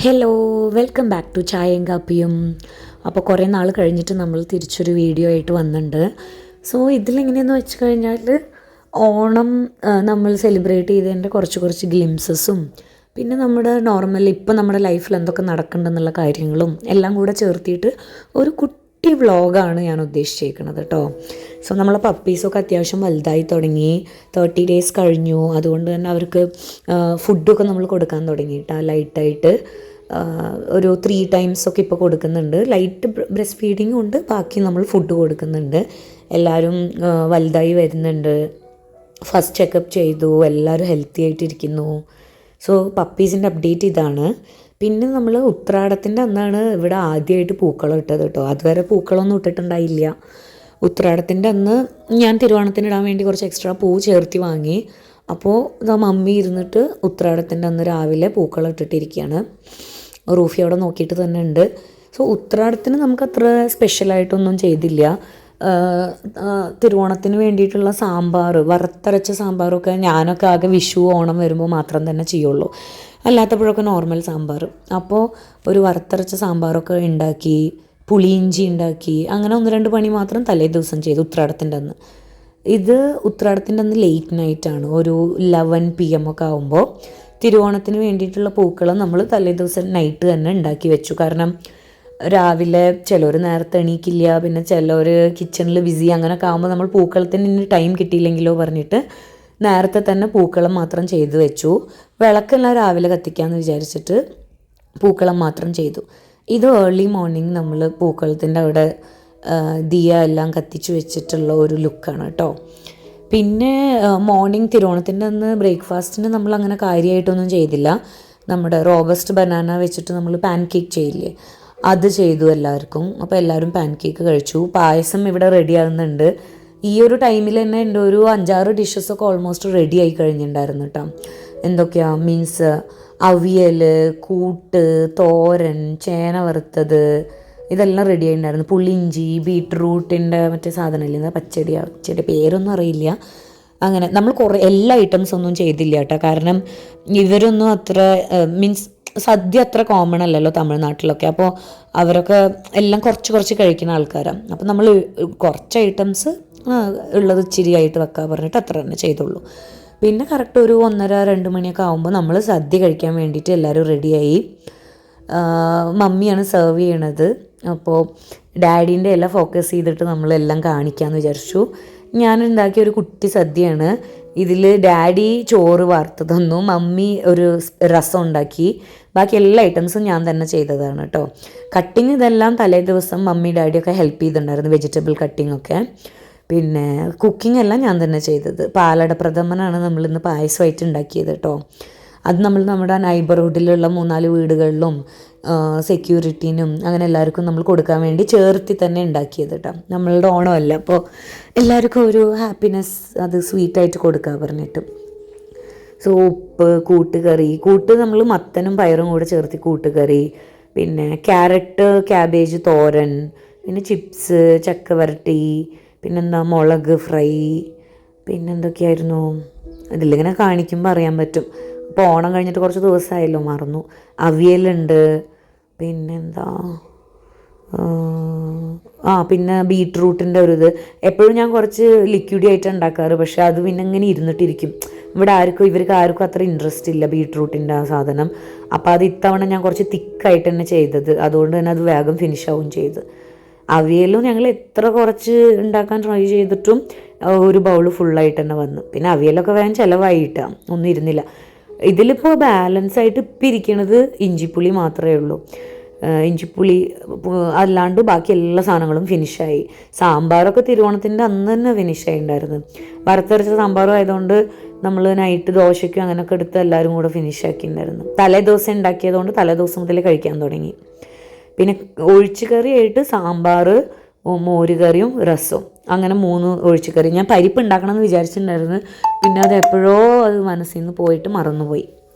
Hello, welcome back to ചായയും കാപ്പിയും. അപ്പോൾ കുറേ നാൾ കഴിഞ്ഞിട്ട് നമ്മൾ തിരിച്ചൊരു വീഡിയോ ആയിട്ട് വന്നിട്ടുണ്ട്. സോ ഇതിലെങ്ങനെയെന്ന് വെച്ച് കഴിഞ്ഞാൽ ഓണം നമ്മൾ സെലിബ്രേറ്റ് ചെയ്തതിൻ്റെ കുറച്ച് ഗ്ലിംസസും പിന്നെ നമ്മുടെ ഇപ്പം നമ്മുടെ ലൈഫിൽ എന്തൊക്കെ നടക്കുന്നുണ്ടെന്നുള്ള കാര്യങ്ങളും എല്ലാം കൂടെ ചേർത്തിയിട്ട് ഒരു കുട്ടി വ്ളോഗാണ് ഞാൻ ഉദ്ദേശിച്ചേക്കുന്നത് കേട്ടോ. സോ നമ്മളെ പപ്പീസൊക്കെ അത്യാവശ്യം വലുതായി തുടങ്ങി, 30 ഡേയ്സ് കഴിഞ്ഞു. അതുകൊണ്ട് തന്നെ അവർക്ക് ഫുഡൊക്കെ നമ്മൾ കൊടുക്കാൻ തുടങ്ങിയിട്ടാണ് ലൈറ്റായിട്ട്. ഒരു 3 ടൈംസ് ഒക്കെ ഇപ്പോൾ കൊടുക്കുന്നുണ്ട്. ലൈറ്റ് ബ്രസ്റ്റ് ഫീഡിങ്ങും ഉണ്ട്, ബാക്കി നമ്മൾ ഫുഡ് കൊടുക്കുന്നുണ്ട്. എല്ലാവരും വലുതായി വരുന്നുണ്ട്. ഫസ്റ്റ് ചെക്കപ്പ് ചെയ്തു, എല്ലാവരും ഹെൽത്തി ആയിട്ടിരിക്കുന്നു. സോ പപ്പീസിൻ്റെ അപ്ഡേറ്റ് ഇതാണ്. പിന്നെ നമ്മൾ ഉത്രാടത്തിൻ്റെ അന്നാണ് ഇവിടെ ആദ്യമായിട്ട് പൂക്കളം ഇട്ടത് കേട്ടോ. അതുവരെ പൂക്കളമൊന്നും ഇട്ടിട്ടുണ്ടായില്ല. ഉത്രാടത്തിൻ്റെ അന്ന് ഞാൻ തിരുവോണത്തിന് ഇടാൻ വേണ്ടി കുറച്ച് എക്സ്ട്രാ പൂ ചേർത്തി വാങ്ങി. അപ്പോൾ മമ്മി ഇരുന്നിട്ട് ഉത്രാടത്തിൻ്റെ അന്ന് രാവിലെ പൂക്കളം ഇട്ടിട്ടിരിക്കുകയാണ്. റൂഫി അവിടെ നോക്കിയിട്ട് തന്നെ ഉണ്ട്. സോ ഉത്രാടത്തിന് നമുക്കത്ര സ്പെഷ്യലായിട്ടൊന്നും ചെയ്തില്ല. തിരുവോണത്തിന് വേണ്ടിയിട്ടുള്ള സാമ്പാർ, വറുത്തരച്ച സാമ്പാറൊക്കെ ഞാനൊക്കെ ആകെ വിഷു ഓണം വരുമ്പോൾ മാത്രം തന്നെ ചെയ്യുള്ളൂ. അല്ലാത്തപ്പോഴൊക്കെ നോർമൽ സാമ്പാർ. അപ്പോൾ ഒരു വറുത്തരച്ച സാമ്പാറൊക്കെ ഉണ്ടാക്കി, പുളിയിഞ്ചി ഉണ്ടാക്കി, അങ്ങനെ 1-2 പണി മാത്രം തലേ ദിവസം ചെയ്തു ഉത്രാടത്തിൻ്റെ അന്ന്. ഇത് ഉത്രാടത്തിൻ്റെ അന്ന് ലേറ്റ് നൈറ്റാണ്, ഒരു 11 PM ഒക്കെ ആകുമ്പോൾ. തിരുവോണത്തിന് വേണ്ടിയിട്ടുള്ള പൂക്കളം നമ്മൾ തലേ ദിവസം നൈറ്റ് തന്നെ ഉണ്ടാക്കി വെച്ചു. കാരണം രാവിലെ ചിലർ നേരത്തെ എണീക്കില്ല, പിന്നെ ചിലർ കിച്ചണിൽ ബിസി, അങ്ങനെയൊക്കെ ആകുമ്പോൾ നമ്മൾ പൂക്കളത്തിന് ഇനി ടൈം കിട്ടിയില്ലെങ്കിലോ പറഞ്ഞിട്ട് നേരത്തെ തന്നെ പൂക്കളം മാത്രം ചെയ്തു വെച്ചു. വിളക്കെല്ലാം രാവിലെ കത്തിക്കാമെന്ന് വിചാരിച്ചിട്ട് പൂക്കളം മാത്രം ചെയ്തു. ഇത് ഏർലി മോർണിംഗ് നമ്മൾ പൂക്കളത്തിൻ്റെ അവിടെ ദിയ എല്ലാം കത്തിച്ച് വെച്ചിട്ടുള്ള ഒരു ലുക്കാണ് കേട്ടോ. പിന്നെ മോർണിംഗ് തിരുവോണത്തിൻ്റെ അന്ന് ബ്രേക്ക്ഫാസ്റ്റിന് നമ്മൾ അങ്ങനെ കാര്യമായിട്ടൊന്നും ചെയ്തില്ല. നമ്മുടെ റോബസ്റ്റ് ബനാന വെച്ചിട്ട് നമ്മൾ പാൻ കേക്ക് ചെയ്യില്ലേ, അത് ചെയ്തു എല്ലാവർക്കും. അപ്പോൾ എല്ലാവരും പാൻ കേക്ക് കഴിച്ചു. പായസം ഇവിടെ റെഡി ആകുന്നുണ്ട്. ഈ ഒരു ടൈമിൽ തന്നെ എൻ്റെ ഒരു 5-6 ഡിഷസൊക്കെ ഓൾമോസ്റ്റ് റെഡി ആയി കഴിഞ്ഞിട്ടുണ്ടായിരുന്നു കേട്ടോ. എന്തൊക്കെയാണ് മീൻസ് അവിയൽ, കൂട്ട്, തോരൻ, ചേന വറുത്തത്, ഇതെല്ലാം റെഡി ആയിട്ടുണ്ടായിരുന്നു. പുളിയിഞ്ചി, ബീട്രൂട്ടിൻ്റെ മറ്റേ സാധനമില്ല, പച്ചടി പേരൊന്നും അറിയില്ല. അങ്ങനെ നമ്മൾ എല്ലാ ഐറ്റംസ് ഒന്നും ചെയ്തില്ല കേട്ടോ. കാരണം ഇവരൊന്നും അത്ര മീൻസ് സദ്യ അത്ര കോമൺ അല്ലല്ലോ തമിഴ്നാട്ടിലൊക്കെ. അപ്പോൾ അവരൊക്കെ എല്ലാം കുറച്ച് കഴിക്കുന്ന ആൾക്കാരാണ്. അപ്പോൾ നമ്മൾ കുറച്ച് ഐറ്റംസ് ഉള്ളത് ഇച്ചിരി ആയിട്ട് വെക്കാൻ പറഞ്ഞിട്ട് അത്ര തന്നെ ചെയ്തുള്ളൂ. പിന്നെ കറക്റ്റ് ഒരു 1:30-2 മണിയൊക്കെ ആകുമ്പോൾ നമ്മൾ സദ്യ കഴിക്കാൻ വേണ്ടിയിട്ട് എല്ലാവരും റെഡിയായി. മമ്മിയാണ് സെർവ് ചെയ്യണത്. അപ്പോൾ ഡാഡീൻ്റെ എല്ലാം ഫോക്കസ് ചെയ്തിട്ട് നമ്മളെല്ലാം കാണിക്കാമെന്ന് വിചാരിച്ചു. ഞാൻ ഉണ്ടാക്കിയ ഒരു കുട്ടി സദ്യയാണ്. ഇതിൽ ഡാഡി ചോറ് വാർത്ത് തന്നു, മമ്മി ഒരു രസം ഉണ്ടാക്കി, ബാക്കി എല്ലാ ഐറ്റംസും ഞാൻ തന്നെ ചെയ്തതാണ് കേട്ടോ. കട്ടിങ് ഇതെല്ലാം തലേ ദിവസം മമ്മി ഡാഡിയൊക്കെ ഹെൽപ്പ് ചെയ്തിട്ടുണ്ടായിരുന്നു, വെജിറ്റബിൾ കട്ടിങ്ങൊക്കെ. പിന്നെ കുക്കിംഗ് എല്ലാം ഞാൻ തന്നെ ചെയ്തത്. പാലട പ്രഥമനാണ് നമ്മളിന്ന് പായസമായിട്ട് ഉണ്ടാക്കിയത് കേട്ടോ. അത് നമ്മൾ നമ്മുടെ നൈബർഹുഡിലുള്ള 3-4 വീടുകളിലും സെക്യൂരിറ്റീനും അങ്ങനെ എല്ലാവർക്കും നമ്മൾ കൊടുക്കാൻ വേണ്ടി ചേർത്തി തന്നെ ഉണ്ടാക്കിയത് കേട്ടോ. നമ്മളുടെ ഓണമല്ല, അപ്പോൾ എല്ലാവർക്കും ഒരു ഹാപ്പിനെസ്, അത് സ്വീറ്റായിട്ട് കൊടുക്കുക പറഞ്ഞിട്ട്. സോ ഉപ്പ്, കൂട്ട് നമ്മൾ മത്തനും പയറും കൂടെ ചേർത്തി കൂട്ടുകറി, പിന്നെ ക്യാരറ്റ് ക്യാബേജ് തോരൻ, പിന്നെ ചിപ്സ്, ചക്ക വരട്ടി, പിന്നെന്താ മുളക് ഫ്രൈ, പിന്നെന്തൊക്കെയായിരുന്നു ഇതിലിങ്ങനെ കാണിക്കുമ്പോൾ അറിയാൻ പറ്റും. അപ്പോൾ ഓണം കഴിഞ്ഞിട്ട് കുറച്ച് ദിവസമായല്ലോ, മറന്നു. അവിയലുണ്ട്, പിന്നെന്താ പിന്നെ ബീട്രൂട്ടിൻ്റെ ഒരു ഇത്. എപ്പോഴും ഞാൻ കുറച്ച് ലിക്വിഡി ആയിട്ട് ഉണ്ടാക്കാറ്, പക്ഷേ അത് പിന്നെ ഇങ്ങനെ ഇരുന്നിട്ടിരിക്കും. ഇവർക്ക് ആർക്കും അത്ര ഇൻട്രസ്റ്റ് ഇല്ല ബീട്രൂട്ടിൻ്റെ ആ സാധനം. അപ്പോൾ അത് ഇത്തവണ ഞാൻ കുറച്ച് തിക്കായിട്ട് തന്നെ ചെയ്തത്, അതുകൊണ്ട് തന്നെ അത് വേഗം ഫിനിഷ് ആവുകയും ചെയ്ത്. അവിയലും ഞങ്ങൾ എത്ര കുറച്ച് ഉണ്ടാക്കാൻ ട്രൈ ചെയ്തിട്ടും ഒരു ബൗൾ ഫുള്ളായിട്ട് തന്നെ വന്നു. പിന്നെ അവിയലൊക്കെ വേഗം ചിലവായിട്ടാണ്, ഒന്നും ഇരുന്നില്ല. ഇതിലിപ്പോൾ ബാലൻസ് ആയിട്ട് ഇപ്പം ഇരിക്കണത് ഇഞ്ചിപ്പുളി മാത്രമേ ഉള്ളൂ. ഇഞ്ചിപ്പുളി അല്ലാണ്ട് ബാക്കി എല്ലാ സാധനങ്ങളും ഫിനിഷായി. സാമ്പാറൊക്കെ തിരുവോണത്തിൻ്റെ അന്ന് തന്നെ ഫിനിഷായി ഉണ്ടായിരുന്നു. വറുത്തരച്ച സാമ്പാറും ആയതുകൊണ്ട് നമ്മൾ നൈറ്റ് ദോശയ്ക്കും അങ്ങനെയൊക്കെ എടുത്ത് എല്ലാവരും കൂടെ ഫിനിഷാക്കിയിട്ടുണ്ടായിരുന്നു. തലേ ദിവസം ഉണ്ടാക്കിയതുകൊണ്ട് തലേ ദിവസം മുതൽ കഴിക്കാൻ തുടങ്ങി. പിന്നെ ഒഴിച്ചുകറിയായിട്ട് സാമ്പാർ, മോരുകറിയും രസവും, അങ്ങനെ 3 ഒഴിച്ചുകറി. ഞാൻ പരിപ്പ് ഉണ്ടാക്കണം എന്ന് വിചാരിച്ചിട്ടുണ്ടായിരുന്നു, പിന്നെ അത് എപ്പോഴോ അത് മനസ്സിൽ നിന്ന് പോയിട്ട് മറന്നുപോയി.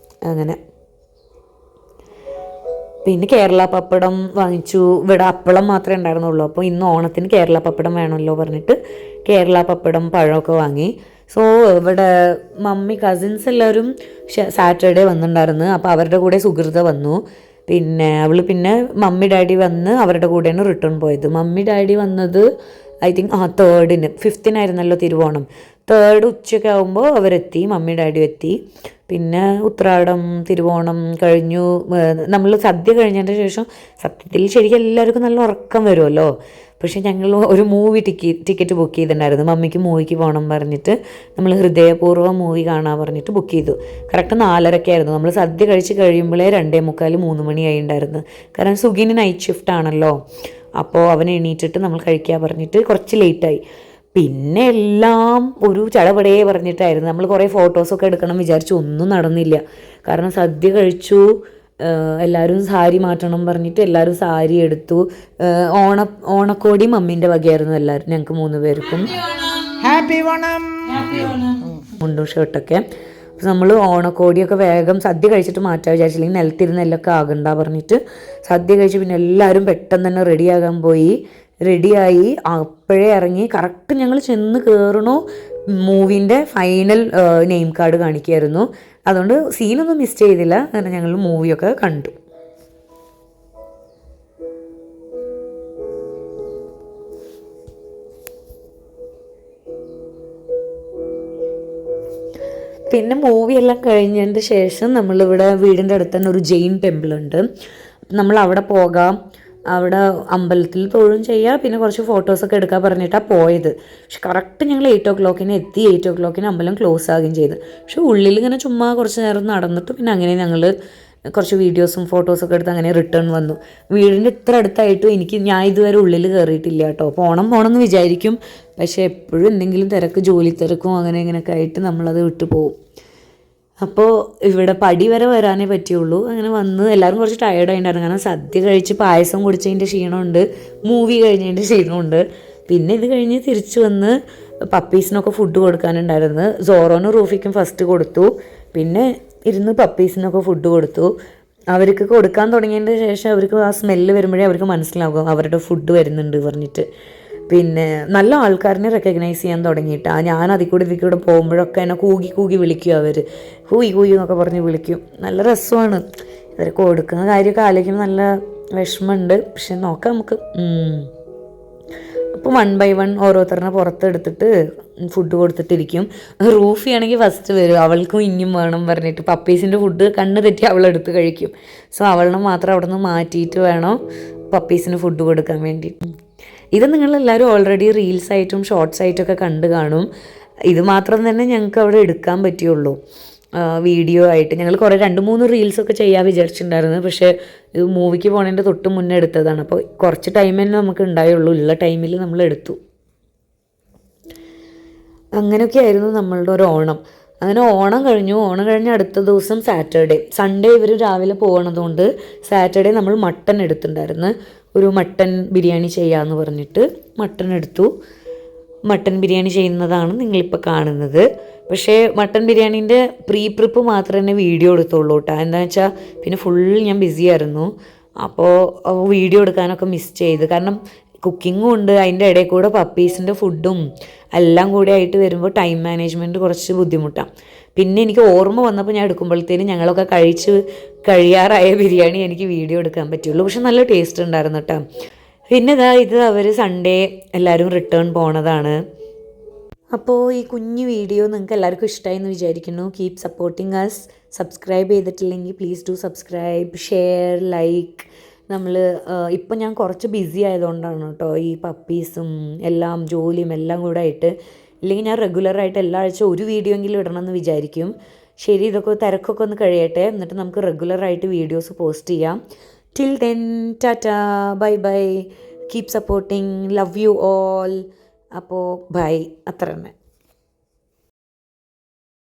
അങ്ങനെ പിന്നെ കേരള പപ്പടം വാങ്ങിച്ചു. ഇവിടെ അപ്പളം മാത്രമേ ഉണ്ടായിരുന്നുള്ളൂ. അപ്പോൾ ഇന്ന് ഓണത്തിന് കേരള പപ്പടം വേണമല്ലോ പറഞ്ഞിട്ട് കേരള പപ്പടം പഴമൊക്കെ വാങ്ങി. സോ ഇവിടെ മമ്മി കസിൻസ് എല്ലാവരും സാറ്റർഡേ വന്നിട്ടുണ്ടായിരുന്നു. അപ്പോൾ അവരുടെ കൂടെ സുഹൃത വന്നു. പിന്നെ അവൾ പിന്നെ മമ്മി ഡാഡി വന്ന് അവരുടെ കൂടെയാണ് റിട്ടേൺ പോയത്. മമ്മി ഡാഡി വന്നത് I think 3rd, 5th Thiruvonam. 3rd ഉച്ചയ്ക്ക് ആകുമ്പോൾ അവരെത്തി, മമ്മി ഡാഡിയും എത്തി. പിന്നെ ഉത്രാടം തിരുവോണം കഴിഞ്ഞു. നമ്മൾ സദ്യ കഴിഞ്ഞതിന് ശേഷം സത്യത്തിൽ ശരിക്കും എല്ലാവർക്കും നല്ല ഉറക്കം വരുമല്ലോ. പക്ഷേ ഞങ്ങൾ ഒരു മൂവി ടിക്കറ്റ് ബുക്ക് ചെയ്തിട്ടുണ്ടായിരുന്നു. മമ്മിക്ക് മൂവിക്ക് പോകണം പറഞ്ഞിട്ട് നമ്മൾ ഹൃദയപൂർവ്വം മൂവി കാണാൻ പറഞ്ഞിട്ട് ബുക്ക് ചെയ്തു. കറക്റ്റ് 4:30 നമ്മൾ സദ്യ കഴിച്ച് കഴിയുമ്പോഴേ 2:45, 3 മണിയായി ഉണ്ടായിരുന്നു. കാരണം സുഗിന് നൈറ്റ് ഷിഫ്റ്റ് ആണല്ലോ. അപ്പോൾ അവൻ എണീറ്റിട്ട് നമ്മൾ കഴിക്കാൻ പറഞ്ഞിട്ട് കുറച്ച് ലേറ്റായി. പിന്നെ എല്ലാം ഒരു ചടപടയെ പറഞ്ഞിട്ടായിരുന്നു. നമ്മൾ കുറേ ഫോട്ടോസൊക്കെ എടുക്കണം വിചാരിച്ചു, ഒന്നും നടന്നില്ല. കാരണം സദ്യ കഴിച്ചു, എല്ലാവരും സാരി മാറ്റണം പറഞ്ഞിട്ട് എല്ലാവരും സാരി എടുത്തു. ഓണക്കോടി മമ്മീൻ്റെ വകയായിരുന്നു എല്ലാവരും, ഞങ്ങൾക്ക് 3 പേർക്കും. ഹാപ്പി ഓണം, മുണ്ടും ഷർട്ടൊക്കെ. അപ്പോൾ നമ്മൾ ഓണക്കോടിയൊക്കെ വേഗം സദ്യ കഴിച്ചിട്ട് മാറ്റാൻ വിചാരിച്ചില്ലെങ്കിൽ നിലത്തിരുന്ന് എല്ലൊക്കെ ആകണ്ട പറഞ്ഞിട്ട് സദ്യ കഴിച്ച് പിന്നെ എല്ലാവരും പെട്ടെന്ന് തന്നെ റെഡിയാകാൻ പോയി. റെഡിയായി അപ്പോഴേ ഇറങ്ങി. കറക്റ്റ് ഞങ്ങൾ ചെന്ന് കയറണോ മൂവിൻ്റെ ഫൈനൽ നെയിം കാർഡ് കാണിക്കുമായിരുന്നു. അതുകൊണ്ട് സീനൊന്നും മിസ് ചെയ്തില്ല. അങ്ങനെ ഞങ്ങൾ മൂവിയൊക്കെ കണ്ടു. പിന്നെ മൂവിയെല്ലാം കഴിഞ്ഞതിൻ്റെ ശേഷം നമ്മളിവിടെ വീടിൻ്റെ അടുത്ത് തന്നെ ഒരു ജെയിൻ ടെമ്പിൾ ഉണ്ട്. നമ്മൾ അവിടെ പോകാം, അവിടെ അമ്പലത്തിൽ തൊഴും ചെയ്യുക, പിന്നെ കുറച്ച് ഫോട്ടോസൊക്കെ എടുക്കാൻ പറഞ്ഞിട്ടാണ് പോയത്. പക്ഷെ കറക്റ്റ് ഞങ്ങൾ 8 o'clock എത്തി. 8 o'clock അമ്പലം ക്ലോസ് ആകുകയും ചെയ്തു. പക്ഷെ ഉള്ളിൽ ഇങ്ങനെ ചുമ്മാ കുറച്ച് നേരം നടന്നിട്ട് പിന്നെ അങ്ങനെ ഞങ്ങൾ കുറച്ച് വീഡിയോസും ഫോട്ടോസൊക്കെ എടുത്ത് അങ്ങനെ റിട്ടേൺ വന്നു. വീടിൻ്റെ ഇത്ര അടുത്തായിട്ടും ഞാൻ ഇതുവരെ ഉള്ളിൽ കയറിയിട്ടില്ല കേട്ടോ. പോകണമെന്ന് വിചാരിക്കും, പക്ഷേ എപ്പോഴും എന്തെങ്കിലും ജോലി തിരക്കും അങ്ങനെ ഇങ്ങനെയൊക്കെ ആയിട്ട് നമ്മളത് വിട്ടു പോകും. അപ്പോൾ ഇവിടെ പടി വരെ വരാനേ പറ്റുള്ളൂ. അങ്ങനെ വന്ന് എല്ലാവരും കുറച്ച് ടയേർഡായിട്ടുണ്ടായിരുന്നു. കാരണം സദ്യ കഴിച്ച് പായസം കുടിച്ചതിൻ്റെ ക്ഷീണമുണ്ട്, മൂവി കഴിഞ്ഞതിൻ്റെ ക്ഷീണമുണ്ട്. പിന്നെ ഇത് കഴിഞ്ഞ് തിരിച്ചു വന്ന് പപ്പീസിനൊക്കെ ഫുഡ് കൊടുക്കാനുണ്ടായിരുന്നു. സോറോനും റൂഫിക്കും ഫസ്റ്റ് കൊടുത്തു. പിന്നെ ഇരുന്ന് പപ്പീസിനൊക്കെ ഫുഡ് കൊടുത്തു. അവർക്ക് കൊടുക്കാൻ തുടങ്ങിയതിൻ്റെ ശേഷം അവർക്ക് ആ സ്മെല്ല് വരുമ്പോഴേ അവർക്ക് മനസ്സിലാകും അവരുടെ ഫുഡ് വരുന്നുണ്ട് പറഞ്ഞിട്ട്. പിന്നെ നല്ല ആൾക്കാരനെ റെക്കഗ്നൈസ് ചെയ്യാൻ തുടങ്ങിയിട്ടാണ്. ഞാൻ അതിൽ കൂടെ പോകുമ്പോഴൊക്കെ എന്നെ കൂകി വിളിക്കും. അവർ കൂയി എന്നൊക്കെ പറഞ്ഞ് വിളിക്കും. നല്ല രസമാണ്. ഇവർ കൊടുക്കുന്ന കാര്യമൊക്കെ ആലോചിക്കുമ്പോൾ നല്ല വിഷമമുണ്ട്. പക്ഷെ നോക്കാം നമുക്ക്. അപ്പോൾ 1 by 1 ഓരോരുത്തരുടെ പുറത്തെടുത്തിട്ട് ഫുഡ് കൊടുത്തിട്ടിരിക്കും. റൂഫിയാണെങ്കിൽ ഫസ്റ്റ് വരും, അവൾക്കും ഇനിയും വേണം പറഞ്ഞിട്ട്. പപ്പീസിൻ്റെ ഫുഡ് കണ്ണ് തെറ്റി അവളെടുത്ത് കഴിക്കും. സോ അവളിനെ മാത്രം അവിടെ നിന്ന് മാറ്റിയിട്ട് വേണം പപ്പീസിന് ഫുഡ് കൊടുക്കാൻ വേണ്ടി. ഇത് നിങ്ങളെല്ലാവരും ഓൾറെഡി റീൽസായിട്ടും ഷോർട്സായിട്ടൊക്കെ കണ്ടു കാണും. ഇത് മാത്രം തന്നെ ഞങ്ങൾക്ക് അവിടെ എടുക്കാൻ പറ്റുള്ളൂ വീഡിയോ ആയിട്ട്. ഞങ്ങൾ കുറേ 2-3 റീൽസൊക്കെ ചെയ്യാൻ വിചാരിച്ചിട്ടുണ്ടായിരുന്നു. പക്ഷേ ഇത് മൂവിക്ക് പോണതിൻ്റെ തൊട്ട് മുന്നേ എടുത്തതാണ്. അപ്പോൾ കുറച്ച് ടൈം തന്നെ നമുക്ക് ഉണ്ടായുള്ളൂ. ഉള്ള ടൈമിൽ നമ്മൾ എടുത്തു. അങ്ങനെയൊക്കെ ആയിരുന്നു നമ്മളുടെ ഒരു ഓണം. അങ്ങനെ ഓണം കഴിഞ്ഞ് അടുത്ത ദിവസം സാറ്റർഡേ. സൺഡേ ഇവർ രാവിലെ പോകണതുകൊണ്ട് സാറ്റർഡേ നമ്മൾ മട്ടൻ എടുത്തിട്ടുണ്ടായിരുന്നു. ഒരു മട്ടൻ ബിരിയാണി ചെയ്യാമെന്ന് പറഞ്ഞിട്ട് മട്ടൻ എടുത്തു. മട്ടൻ ബിരിയാണി ചെയ്യുന്നതാണ് നിങ്ങളിപ്പോൾ കാണുന്നത്. പക്ഷേ മട്ടൻ ബിരിയാണീൻ്റെ പ്രിപ്പ് മാത്രമേ വീഡിയോ എടുത്തുള്ളൂ കേട്ടോ. എന്താണെന്ന് വെച്ചാൽ പിന്നെ ഫുൾ ഞാൻ ബിസി ആയിരുന്നു. അപ്പോൾ വീഡിയോ എടുക്കാനൊക്കെ മിസ് ചെയ്ത്. കാരണം കുക്കിങ്ങും ഉണ്ട്, അതിൻ്റെ ഇടയിൽ കൂടെ പപ്പീസിൻ്റെ ഫുഡും എല്ലാം കൂടി ആയിട്ട് വരുമ്പോൾ ടൈം മാനേജ്മെൻറ്റ് കുറച്ച് ബുദ്ധിമുട്ടാണ്. പിന്നെ എനിക്ക് ഓർമ്മ വന്നപ്പോൾ ഞാൻ എടുക്കുമ്പോഴത്തേനും ഞങ്ങളൊക്കെ കഴിയാറായ ബിരിയാണി എനിക്ക് വീഡിയോ എടുക്കാൻ പറ്റുള്ളൂ. പക്ഷെ നല്ല ടേസ്റ്റ് ഉണ്ടായിരുന്നു കേട്ടോ. പിന്നെ ഇത് അവർ സൺഡേ എല്ലാവരും റിട്ടേൺ പോണതാണ്. അപ്പോൾ ഈ കുഞ്ഞു വീഡിയോ നിങ്ങൾക്ക് എല്ലാവർക്കും ഇഷ്ടമായി എന്ന് വിചാരിക്കുന്നു. Keep supporting us. സബ്സ്ക്രൈബ് ചെയ്തിട്ടില്ലെങ്കിൽ please do subscribe, share, like. ഇപ്പം ഞാൻ കുറച്ച് ബിസി ആയതുകൊണ്ടാണ് കേട്ടോ ഈ പപ്പീസും എല്ലാം ജോലിയും എല്ലാം കൂടെ ആയിട്ട്. ഇല്ലെങ്കിൽ ഞാൻ റെഗുലറായിട്ട് എല്ലാ ആഴ്ച ഒരു വീഡിയോ എങ്കിലും ഇടണമെന്ന് വിചാരിക്കും. ശരി, ഇതൊക്കെ തിരക്കൊക്കെ ഒന്ന് കഴിയട്ടെ, എന്നിട്ട് നമുക്ക് റെഗുലറായിട്ട് വീഡിയോസ് പോസ്റ്റ് ചെയ്യാം. Till then tata, bye. Keep supporting, love you all. അപ്പോൾ ബൈ, അത്ര തന്നെ.